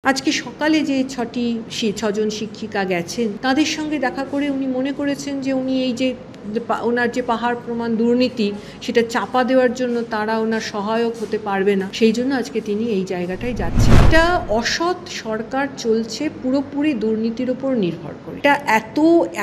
আজকে সকালে যে ছজন শিক্ষিকা গেছেন তাদের সঙ্গে দেখা করে উনি মনে করেছেন যে উনি এই যে ওনার যে পাহাড় প্রমাণ দুর্নীতি সেটা চাপা দেওয়ার জন্য তারা ওনার সহায়ক হতে পারবে না, সেই জন্য আজকে তিনি এই জায়গাটায় যাচ্ছেন। এটা অসৎ সরকার চলছে পুরোপুরি দুর্নীতির উপর নির্ভর করে। এটা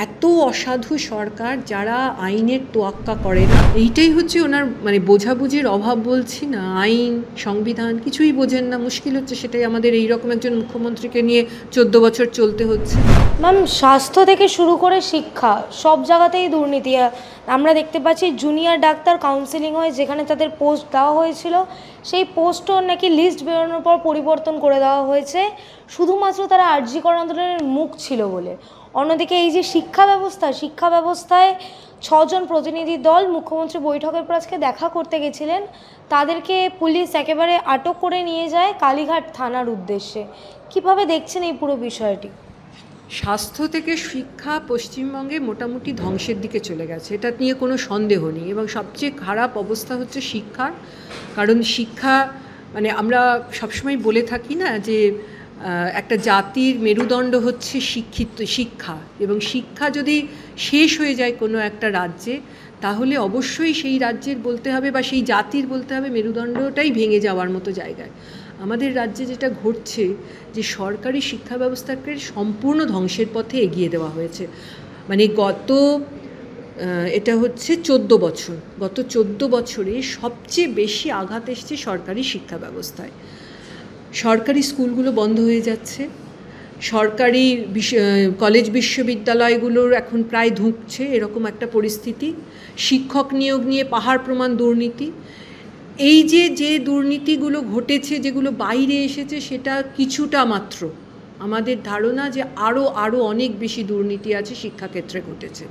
এত অসাধু সরকার যারা আইনের তোয়াক্কা করে না। এইটাই হচ্ছে ওনার মানে বোঝাবুঝির অভাব, বলছি না, আইন সংবিধান কিছুই বোঝেন না। মুশকিল হচ্ছে সেটাই আমাদের এইরকম একজন মুখ্যমন্ত্রীকে নিয়ে 14 বছর চলতে হচ্ছে। ম্যাম, স্বাস্থ্য থেকে শুরু করে শিক্ষা সব জায়গাতেই দুর্নীতি। আমরা দেখতে পাচ্ছি জুনিয়র ডাক্তার কাউন্সিলিং হয়ে যেখানে তাদের পোস্ট দেওয়া হয়েছিল সেই পোস্টও নাকি লিস্ট বেরোনোর পর পরিবর্তন করে দেওয়া হয়েছে শুধুমাত্র তারা আরজি কর আন্দোলনের মুখ ছিল বলে। অন্যদিকে এই যে শিক্ষা ব্যবস্থায় 6 জন প্রতিনিধি দল মুখ্যমন্ত্রী বৈঠকের পর আজকে দেখা করতে গেছিলেন, তাদেরকে পুলিশ একেবারে আটক করে নিয়ে যায় কালীঘাট থানার উদ্দেশ্যে। কিভাবে দেখছেন এই পুরো বিষয়টি? স্বাস্থ্য থেকে শিক্ষা পশ্চিমবঙ্গে মোটামুটি ধ্বংসের দিকে চলে গেছে, এটা নিয়ে কোনো সন্দেহ নেই। এবং সবচেয়ে খারাপ অবস্থা হচ্ছে শিক্ষার, কারণ শিক্ষা মানে আমরা সবসময় বলে থাকি না যে একটা জাতির মেরুদণ্ড হচ্ছে শিক্ষা, এবং শিক্ষা যদি শেষ হয়ে যায় কোনো একটা রাজ্যে তাহলে অবশ্যই সেই রাজ্যের বলতে হবে বা সেই জাতির বলতে হবে মেরুদণ্ডটাই ভেঙে যাওয়ার মতো জায়গায়। আমাদের রাজ্যে যেটা ঘটছে যে সরকারি শিক্ষা ব্যবস্থাকে সম্পূর্ণ ধ্বংসের পথে এগিয়ে দেওয়া হয়েছে। মানে এটা হচ্ছে 14 বছর, গত 14 বছরে সবচেয়ে বেশি আঘাত এসছে সরকারি শিক্ষা ব্যবস্থায়। সরকারি স্কুলগুলো বন্ধ হয়ে যাচ্ছে, সরকারি কলেজ বিশ্ববিদ্যালয়গুলোর এখন প্রায় ধুঁকছে এরকম একটা পরিস্থিতি। শিক্ষক নিয়োগ নিয়ে পাহাড় প্রমাণ দুর্নীতি। এই যে দুর্নীতিগুলো ঘটেছে, যেগুলো বাইরে এসেছে সেটা কিছুটা মাত্র। আমাদের ধারণা যে আরও অনেক বেশি দুর্নীতি আছে শিক্ষাক্ষেত্রে ঘটেছে,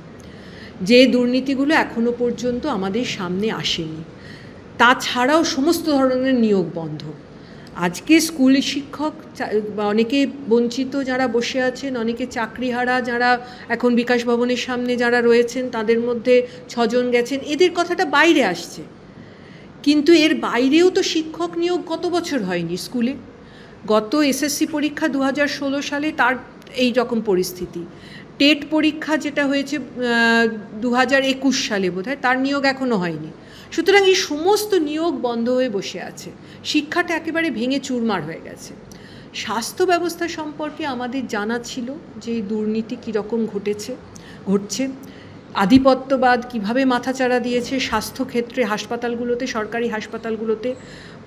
যে দুর্নীতিগুলো এখনো পর্যন্ত আমাদের সামনে আসেনি। তাছাড়াও সমস্ত ধরনের নিয়োগ বন্ধ। আজকে স্কুল শিক্ষক অনেকে বঞ্চিত যারা বসে আছেন, অনেকে চাকরিহারা যারা এখন বিকাশ ভবনের সামনে যারা রয়েছেন, তাদের মধ্যে 6 জন গেছেন, এদের কথাটা বাইরে আসছে। কিন্তু এর বাইরেও তো শিক্ষক নিয়োগ কত বছর হয়নি স্কুলে। গত এসএসসি পরীক্ষা 2016 সালে তার এই রকম পরিস্থিতি। টেট পরীক্ষা যেটা হয়েছে 2021 সালে বোধহয়, তার নিয়োগ এখনও হয়নি। সুতরাং এই সমস্ত নিয়োগ বন্ধ হয়ে বসে আছে, শিক্ষাটা একেবারে ভেঙে চুরমার হয়ে গেছে। স্বাস্থ্য ব্যবস্থা সম্পর্কে আমাদের জানা ছিল যে দুর্নীতি কীরকম ঘটছে, আধিপত্যবাদ কিভাবে মাথাচাড়া দিয়েছে স্বাস্থ্যক্ষেত্রে, হাসপাতালগুলোতে, সরকারি হাসপাতালগুলোতে।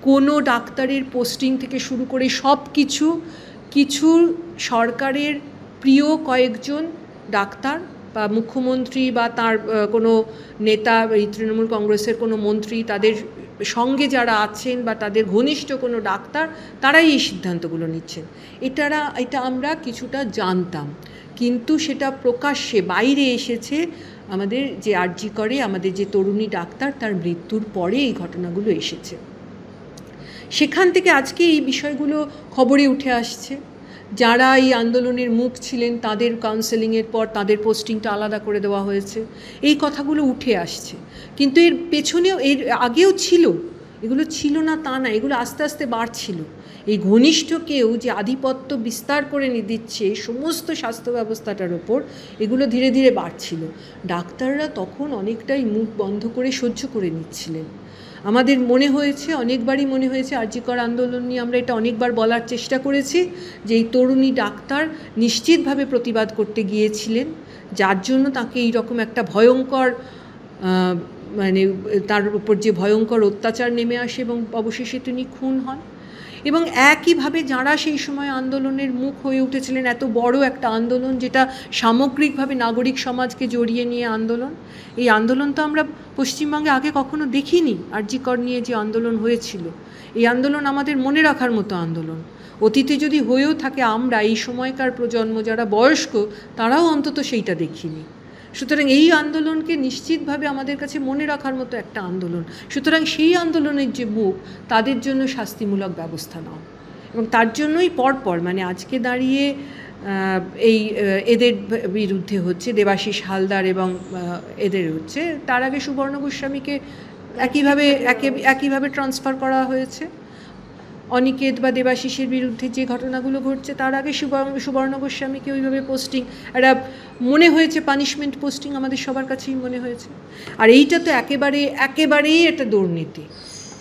কোনো ডাক্তারের পোস্টিং থেকে শুরু করে সব কিছু সরকারের প্রিয় কয়েকজন ডাক্তার বা মুখ্যমন্ত্রী বা তার কোনো নেতা, এই তৃণমূল কংগ্রেসের কোনো মন্ত্রী, তাদের সঙ্গে যারা আছেন বা তাদের ঘনিষ্ঠ কোনো ডাক্তার, তারাই এই সিদ্ধান্তগুলো নিচ্ছেন। এটা আমরা কিছুটা জানতাম, কিন্তু সেটা প্রকাশ্যে বাইরে এসেছে আমাদের যে আরজি করে আমাদের যে তরুণী ডাক্তার, তার মৃত্যুর পরে এই ঘটনাগুলো এসেছে। সেখান থেকে আজকে এই বিষয়গুলো খবরে উঠে আসছে। যারা এই আন্দোলনের মুখ ছিলেন তাদের কাউন্সেলিংয়ের পর তাদের পোস্টিংটা আলাদা করে দেওয়া হয়েছে, এই কথাগুলো উঠে আসছে। কিন্তু এর পেছনেও, এর আগেও ছিল, এগুলো ছিল না তা না, এগুলো আস্তে আস্তে বাড়ছিল। এই ঘনিষ্ঠ কেউ যে আধিপত্য বিস্তার করে দিচ্ছে সমস্ত স্বাস্থ্য ব্যবস্থাটার ওপর, এগুলো ধীরে ধীরে বাড়ছিল। ডাক্তাররা তখন অনেকটাই মুখ বন্ধ করে সহ্য করে নিচ্ছিলেন। আমাদের অনেকবারই মনে হয়েছে আরজি কর আন্দোলন নিয়ে আমরা এটা অনেকবার বলার চেষ্টা করেছি যে এই তরুণী ডাক্তার নিশ্চিতভাবে প্রতিবাদ করতে গিয়েছিলেন, যার জন্য তাকে এইরকম একটা ভয়ঙ্কর মানে তার উপর যে ভয়ঙ্কর অত্যাচার নেমে আসে এবং অবশেষে তিনি খুন হন। এবং একইভাবে যারা সেই সময় আন্দোলনের মুখ হয়ে উঠেছিলেন, এত বড় একটা আন্দোলন যেটা সামগ্রিকভাবে নাগরিক সমাজকে জড়িয়ে নিয়ে আন্দোলন, এই আন্দোলন তো আমরা পশ্চিমবঙ্গে আগে কখনো দেখিনি। আরজি কর নিয়ে যে আন্দোলন হয়েছিল, এই আন্দোলন আমাদের মনে রাখার মতো আন্দোলন। অতীতে যদি হয়েও থাকে, আমরা এই সময়কার প্রজন্ম যারা বয়স্ক তারাও অন্তত সেইটা দেখিনি। সুতরাং এই আন্দোলনকে নিশ্চিতভাবে আমাদের কাছে মনে রাখার মতো একটা আন্দোলন। সুতরাং সেই আন্দোলনের যে মুখ, তাদের জন্য শাস্তিমূলক ব্যবস্থা নাও। এবং তার জন্যই পরপর মানে আজকে দাঁড়িয়ে এদের বিরুদ্ধে হচ্ছে, দেবাশিস হালদার এবং এদের হচ্ছে। তার আগে সুবর্ণ গোস্বামীকে একইভাবে ট্রান্সফার করা হয়েছে। অনিকেত বা দেবাশিসের বিরুদ্ধে যে ঘটনাগুলো ঘটছে, তার আগে সুবর্ণ গোস্বামীকে ওইভাবে পোস্টিং, একটা মনে হয়েছে পানিশমেন্ট পোস্টিং, আমাদের সবার কাছেই মনে হয়েছে। আর এইটা তো একেবারেই একটা দুর্নীতি।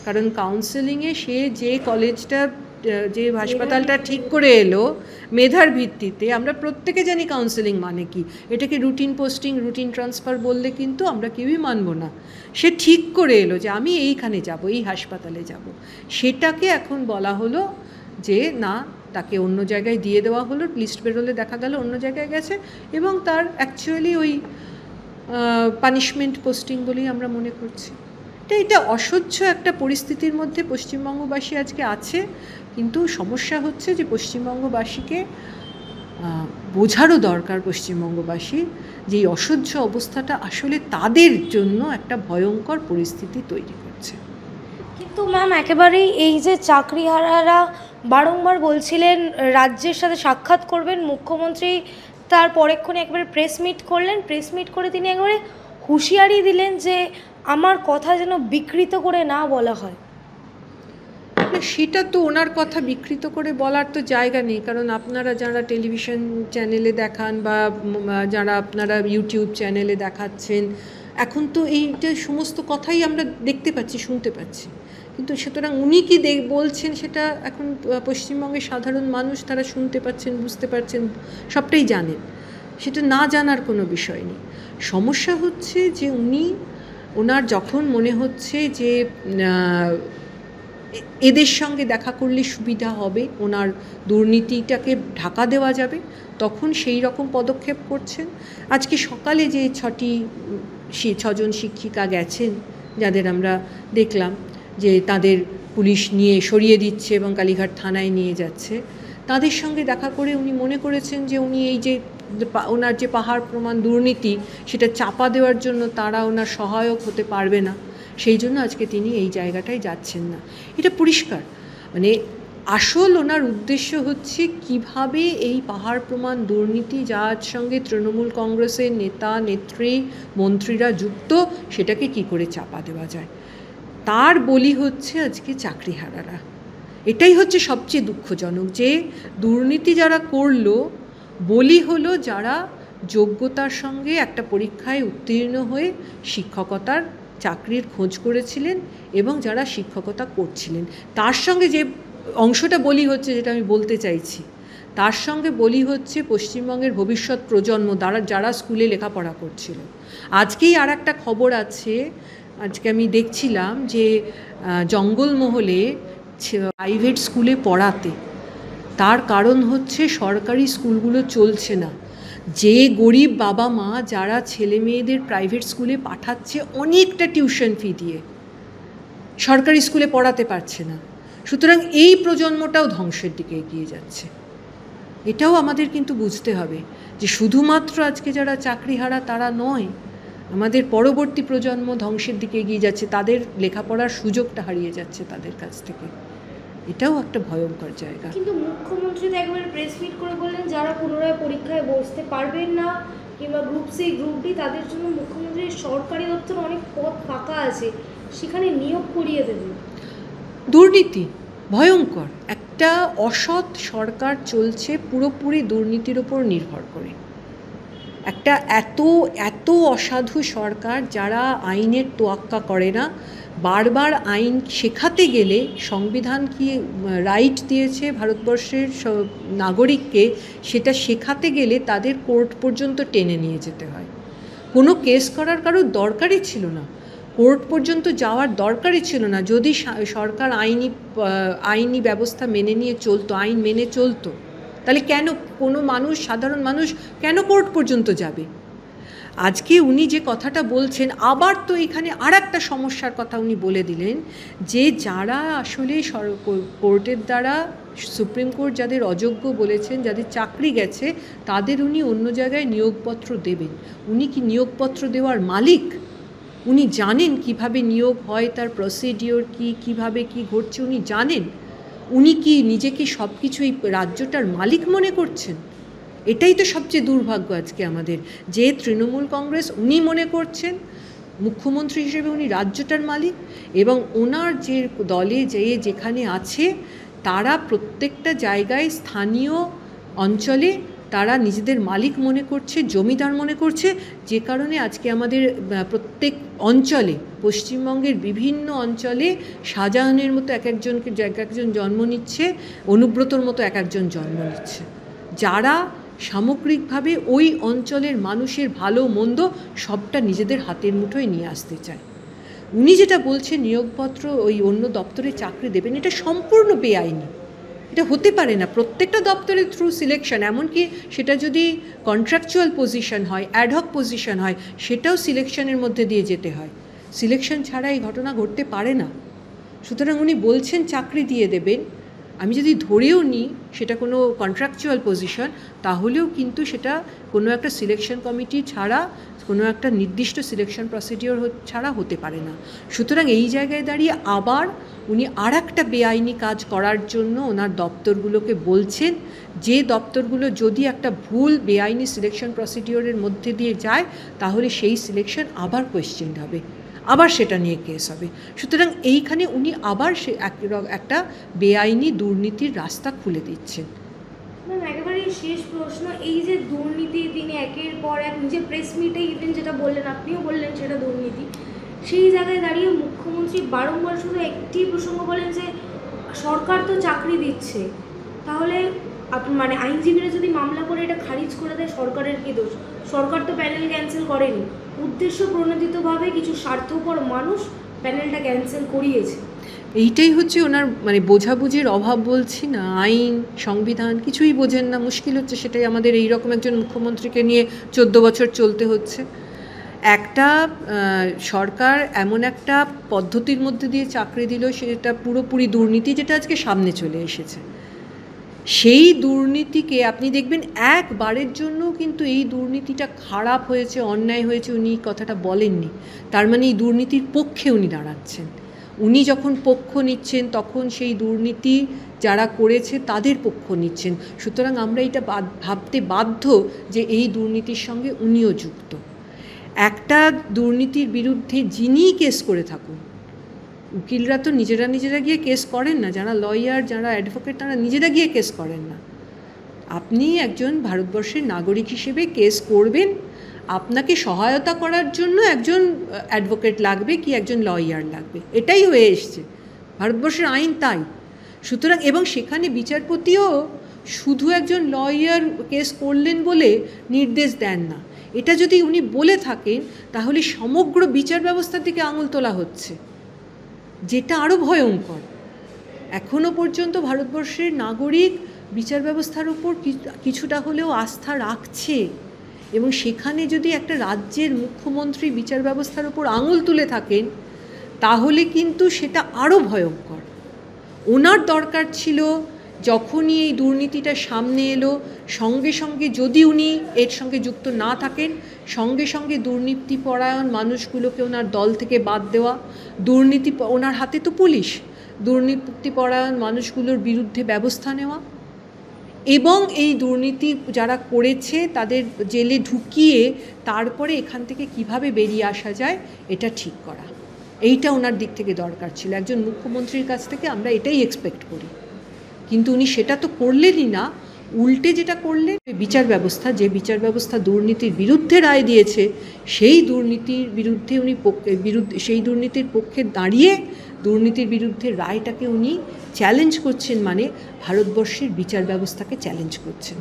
কারণ কাউন্সেলিংয়ে সে যে কলেজটা, যে হাসপাতালটা ঠিক করে এলো মেধার ভিত্তিতে, আমরা প্রত্যেকে জানি কাউন্সেলিং মানে কি। এটাকে রুটিন পোস্টিং, রুটিন ট্রান্সফার বললে কিন্তু আমরা কেউই মানব না। সে ঠিক করে এলো যে আমি এইখানে যাব, এই হাসপাতালে যাব, সেটাকে এখন বলা হলো যে না, তাকে অন্য জায়গায় দিয়ে দেওয়া হলো। লিস্ট বেরোলে দেখা গেল অন্য জায়গায় গেছে, এবং তার অ্যাকচুয়ালি ওই পানিশমেন্ট পোস্টিং বলেই আমরা মনে করছি। এটা অসহ্য একটা পরিস্থিতির মধ্যে পশ্চিমবঙ্গবাসী আজকে আছে। কিন্তু সমস্যা হচ্ছে যে পশ্চিমবঙ্গবাসীকে বোঝারও দরকার, পশ্চিমবঙ্গবাসী যে এই অসহ্য অবস্থাটা আসলে তাদের জন্য একটা ভয়ঙ্কর পরিস্থিতি তৈরি করছে। কিন্তু ম্যাম, একেবারেই এই যে চাকরিহারারা বারংবার বলছিলেন রাজ্যের সাথে সাক্ষাৎ করবেন, মুখ্যমন্ত্রী তার পরেক্ষণে একবারে প্রেস মিট করলেন। প্রেস মিট করে তিনি একবারে হুঁশিয়ারি দিলেন যে আমার কথা যেন বিকৃত করে না বলা হয়। সেটা তো ওনার কথা বিকৃত করে বলার তো জায়গা নেই। কারণ আপনারা যারা টেলিভিশন চ্যানেলে দেখান বা যারা আপনারা ইউটিউব চ্যানেলে দেখাচ্ছেন, এখন তো এইটা সমস্ত কথাই আমরা দেখতে পাচ্ছি, শুনতে পাচ্ছি। কিন্তু সুতরাং উনি কি বলছেন সেটা এখন পশ্চিমবঙ্গের সাধারণ মানুষ তারা শুনতে পাচ্ছেন, বুঝতে পারছেন, সবটাই জানেন। সেটা না জানার কোনো বিষয় নেই। সমস্যা হচ্ছে যে ওনার যখন মনে হচ্ছে যে এদের সঙ্গে দেখা করলে সুবিধা হবে, ওনার দুর্নীতিটাকে ঢাকা দেওয়া যাবে, তখন সেই রকম পদক্ষেপ করছেন। আজকে সকালে যে 6জন শিক্ষিকা গেছেন, যাদের আমরা দেখলাম যে তাদের পুলিশ নিয়ে সরিয়ে দিচ্ছে এবং কালীঘাট থানায় নিয়ে যাচ্ছে, তাদের সঙ্গে দেখা করে উনি মনে করেছেন যে উনি এই যে ওনার যে পাহাড় প্রমাণ দুর্নীতি, সেটা চাপা দেওয়ার জন্য তারা ওনার সহায়ক হতে পারবে না, সেই জন্য আজকে তিনি এই জায়গাটায় যাচ্ছেন না। এটা পরিষ্কার। মানে আসল ওনার উদ্দেশ্য হচ্ছে কিভাবে এই পাহাড় প্রমাণ দুর্নীতি, যার সঙ্গে তৃণমূল কংগ্রেসের নেতা নেত্রী মন্ত্রীরা যুক্ত, সেটাকে কি করে চাপা দেওয়া যায়। তার বলি হচ্ছে আজকে চাকরিহারারা। এটাই হচ্ছে সবচেয়ে দুঃখজনক, যে দুর্নীতি যারা করলো, বলি হলো যারা যোগ্যতার সঙ্গে একটা পরীক্ষায় উত্তীর্ণ হয়ে শিক্ষকতার চাকরির খোঁজ করেছিলেন এবং যারা শিক্ষকতা করছিলেন। তার সঙ্গে যে অংশটা বলি হচ্ছে, যেটা আমি বলতে চাইছি, তার সঙ্গে বলি হচ্ছে পশ্চিমবঙ্গের ভবিষ্যৎ প্রজন্ম, যারা স্কুলে লেখাপড়া করছিল। আজকেই আর একটা খবর আছে, আজকে আমি দেখছিলাম যে জঙ্গলমহলে প্রাইভেট স্কুলে পড়াতে, তার কারণ হচ্ছে সরকারি স্কুলগুলো চলছে না। যে গরিব বাবা মা যারা ছেলে মেয়েদের প্রাইভেট স্কুলে পাঠাচ্ছে অনেকটা টিউশন ফি দিয়ে, সরকারি স্কুলে পড়াতে পারছে না। সুতরাং এই প্রজন্মটাও ধ্বংসের দিকে এগিয়ে যাচ্ছে। এটাও আমাদের কিন্তু বুঝতে হবে যে শুধুমাত্র আজকে যারা চাকরিহারা তারা নয়, আমাদের পরবর্তী প্রজন্ম ধ্বংসের দিকে এগিয়ে যাচ্ছে, তাদের লেখাপড়ার সুযোগটা হারিয়ে যাচ্ছে তাদের কাছ থেকে। এটাও একটা ভয়ঙ্কর জায়গা। কিন্তু মুখ্যমন্ত্রী তো একবার প্রেস মিট করে বললেন যারা পুনরায় পরীক্ষায় বসতে পারবেন না কিংবা গ্রুপ সি গ্রুপ ডি, তাদের জন্য মুখ্যমন্ত্রীর সরকারি দপ্তরে অনেক পদ ফাঁকা আছে, সেখানে নিয়োগ করিয়ে দেবেন। দুর্নীতি ভয়ঙ্কর একটা অসৎ সরকার চলছে, পুরোপুরি দুর্নীতির ওপর নির্ভর করে। একটা এত অসাধু সরকার, যারা আইনের তোয়াক্কা করে না। বারবার আইন শেখাতে গেলে, সংবিধান কি রাইট দিয়েছে ভারতবর্ষের নাগরিককে, সেটা শেখাতে গেলে তাদের কোর্ট পর্যন্ত টেনে নিয়ে যেতে হয়। কোনো কেস করার কারোর দরকারই ছিল না, কোর্ট পর্যন্ত যাওয়ার দরকারই ছিল না, যদি সরকার আইনি ব্যবস্থা মেনে নিয়ে চলতো, আইন মেনে চলতো। তাহলে কেন কোনো মানুষ, সাধারণ মানুষ কেন কোর্ট পর্যন্ত যাবে? আজকে উনি যে কথাটা বলছেন, আবার তো এখানে আর একটা সমস্যার কথা উনি বলে দিলেন, যে যারা আসলে কোর্টের দ্বারা, সুপ্রিম কোর্ট যাদের অযোগ্য বলেছেন, যাদের চাকরি গেছে, তাদের উনি অন্য জায়গায় নিয়োগপত্র দেবেন। উনি কি নিয়োগপত্র দেওয়ার মালিক? উনি জানেন কিভাবে নিয়োগ হয়, তার প্রসিডিওর কি, কিভাবে কি ঘটছে উনি জানেন? উনি কি নিজেকে সব কিছু এই রাজ্যটার মালিক মনে করছেন? এটাই তো সবচেয়ে দুর্ভাগ্য আজকে আমাদের, যে তৃণমূল কংগ্রেস উনি মনে করছেন মুখ্যমন্ত্রী হিসেবে উনি রাজ্যটার মালিক, এবং ওনার যে দলে যেখানে আছে তারা প্রত্যেকটা জায়গায় স্থানীয় অঞ্চলে তারা নিজেদের মালিক মনে করছে, জমিদার মনে করছে, যে কারণে আজকে আমাদের প্রত্যেক অঞ্চলে, পশ্চিমবঙ্গের বিভিন্ন অঞ্চলে শাহজাহানের মতো এক একজন জন্ম নিচ্ছে, অনুব্রতর মতো এক একজন জন্ম নিচ্ছে, যারা সামগ্রিকভাবে ওই অঞ্চলের মানুষের ভালো মন্দ সবটা নিজেদের হাতের মুঠোয় নিয়ে আসতে চায়। উনি যেটা বলছেন নিয়োগপত্র ওই অন্য দপ্তরে চাকরি দেবেন, এটা সম্পূর্ণ বেআইনি। এটা হতে পারে না। প্রত্যেকটা দপ্তরের থ্রু সিলেকশন, এমনকি সেটা যদি কন্ট্রাকচুয়াল পজিশন হয়, অ্যাডহক পজিশন হয়, সেটাও সিলেকশনের মধ্যে দিয়ে যেতে হয়। সিলেকশন ছাড়া এই ঘটনা ঘটতে পারে না। সুতরাং উনি বলছেন চাকরি দিয়ে দেবেন, আমি যদি ধরেও নিই সেটা কোনো কন্ট্রাকচুয়াল পজিশন, তাহলেও কিন্তু সেটা কোনো একটা সিলেকশন কমিটি ছাড়া, কোনো একটা নির্দিষ্ট সিলেকশন প্রসিডিওর ছাড়া হতে পারে না। সুতরাং এই জায়গায় দাঁড়িয়ে আবার উনি আর একটা বেআইনি কাজ করার জন্য ওনার দপ্তরগুলোকে বলছেন, যে দপ্তরগুলো যদি একটা ভুল বেআইনি সিলেকশন প্রসিডিওরের মধ্যে দিয়ে যায়, তাহলে সেই সিলেকশন আবার কোয়েশ্চেন্ড হবে, আবার সেটা নিয়ে কেস হবে। সুতরাং এইখানে উনি আবার সে একটা বেআইনি দুর্নীতির রাস্তা খুলে দিচ্ছেন। ম্যাম, একেবারে শেষ প্রশ্ন, এই যে দুর্নীতি তিনি একের পর এক নিজে প্রেস মিটে ইভেন যেটা বললেন, আপনিও বললেন সেটা দুর্নীতি, সেই জায়গায় দাঁড়িয়ে মুখ্যমন্ত্রী বারংবার শুধু একটি প্রসঙ্গ বলেন যে সরকার তো চাকরি দিচ্ছে, তাহলে মানে আইনজীবীরা যদি মামলা করে এটা খারিজ করে দেয়, সরকারের কী দোষ? সরকার তো প্যানেল ক্যান্সেল করেনি, উদ্দেশ্য প্রণোদিতভাবে কিছু স্বার্থপর মানুষ প্যানেলটা ক্যান্সেল করিয়েছে। এইটাই হচ্ছে ওনার মানে বোঝাবুঝির অভাব, বলছি না, আইন সংবিধান কিছুই বোঝেন না। মুশকিল হচ্ছে সেটাই, আমাদের এই রকম একজন মুখ্যমন্ত্রীকে নিয়ে 14 বছর চলতে হচ্ছে। একটা সরকার এমন একটা পদ্ধতির মধ্যে দিয়ে চাকরি দিল, সেটা পুরোপুরি দুর্নীতি, যেটা আজকে সামনে চলে এসেছে। সেই দুর্নীতিকে আপনি দেখবেন একবারের জন্য কিন্তু এই দুর্নীতিটা খারাপ হয়েছে, অন্যায় হয়েছে উনি কথাটা বলেননি। তার মানে এই দুর্নীতির পক্ষে উনি দাঁড়াচ্ছেন। উনি যখন পক্ষ নিচ্ছেন তখন সেই দুর্নীতি যারা করেছে তাদের পক্ষ নিচ্ছেন। সুতরাং আমরা এটা ভাবতে বাধ্য যে এই দুর্নীতির সঙ্গে উনিও যুক্ত। একটা দুর্নীতির বিরুদ্ধে যিনিই কেস করে থাকুন, উকিলরা তো নিজেরা গিয়ে কেস করেন না, যারা লয়ার, যারা অ্যাডভোকেট, তারা নিজেরা গিয়ে কেস করেন না। আপনি একজন ভারতবর্ষের নাগরিক হিসেবে কেস করবেন, আপনাকে সহায়তা করার জন্য একজন অ্যাডভোকেট লাগবে কি একজন লয়ার লাগবে, এটাই হয়ে এসছে ভারতবর্ষের আইন তাই। সুতরাং এবং সেখানে বিচারপতিও শুধু একজন লয়ার কেস করলেন বলে নির্দেশ দেন না। এটা যদি উনি বলে থাকেন তাহলে সমগ্র বিচার ব্যবস্থার দিকে আঙুল তোলা হচ্ছে, যেটা আরও ভয়ঙ্কর। এখনও পর্যন্ত ভারতবর্ষের নাগরিক বিচার ব্যবস্থার উপর কিছুটা হলেও আস্থা রাখছে, এবং সেখানে যদি একটা রাজ্যের মুখ্যমন্ত্রী বিচার ব্যবস্থার উপর আঙুল তুলে থাকেন তাহলে কিন্তু সেটা আরও ভয়ঙ্কর। ওনার দরকার ছিল যখনই এই দুর্নীতিটা সামনে এলো, সঙ্গে সঙ্গে যদি উনি এর সঙ্গে যুক্ত না থাকেন, সঙ্গে সঙ্গে দুর্নীতিপরায়ণ মানুষগুলোকে ওনার দল থেকে বাদ দেওয়া, ওনার হাতে তো পুলিশ, দুর্নীতিপরায়ণ মানুষগুলোর বিরুদ্ধে ব্যবস্থা নেওয়া, এবং এই দুর্নীতি যারা করেছে তাদের জেলে ঢুকিয়ে তারপরে এখান থেকে কিভাবে বেরিয়ে আসা যায় এটা ঠিক করা। এইটা ওনার দিক থেকে দরকার ছিল। একজন মুখ্যমন্ত্রীর কাছ থেকে আমরা এটাই এক্সপেক্ট করি, কিন্তু উনি সেটা তো করলেনই না। উল্টে যেটা করলেন, বিচার ব্যবস্থা, যে বিচার ব্যবস্থা দুর্নীতির বিরুদ্ধে রায় দিয়েছে, সেই দুর্নীতির বিরুদ্ধে উনি সেই দুর্নীতির পক্ষে দাঁড়িয়ে দুর্নীতির বিরুদ্ধে রায়টাকে উনি চ্যালেঞ্জ করছেন, মানে ভারতবর্ষের বিচার ব্যবস্থাকে চ্যালেঞ্জ করছেন।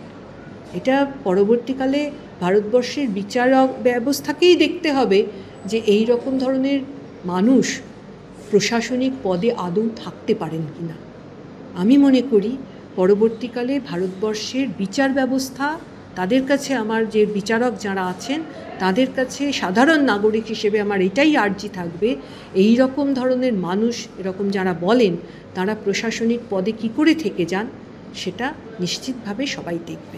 এটা পরবর্তীকালে ভারতবর্ষের বিচার ব্যবস্থাকেই দেখতে হবে যে এই রকম ধরনের মানুষ প্রশাসনিক পদে আদৌ থাকতে পারেন কি না। আমি মনে করি পরবর্তীকালে ভারতবর্ষের বিচার ব্যবস্থা, তাদের কাছে আমার যে বিচারক যারা আছেন তাদের কাছে সাধারণ নাগরিক হিসেবে আমার এটাই আর্জি থাকবে, এই রকম ধরনের মানুষ এরকম যারা বলেন তারা প্রশাসনিক পদে কী করে থেকে যান সেটা নিশ্চিতভাবে সবাই দেখবে।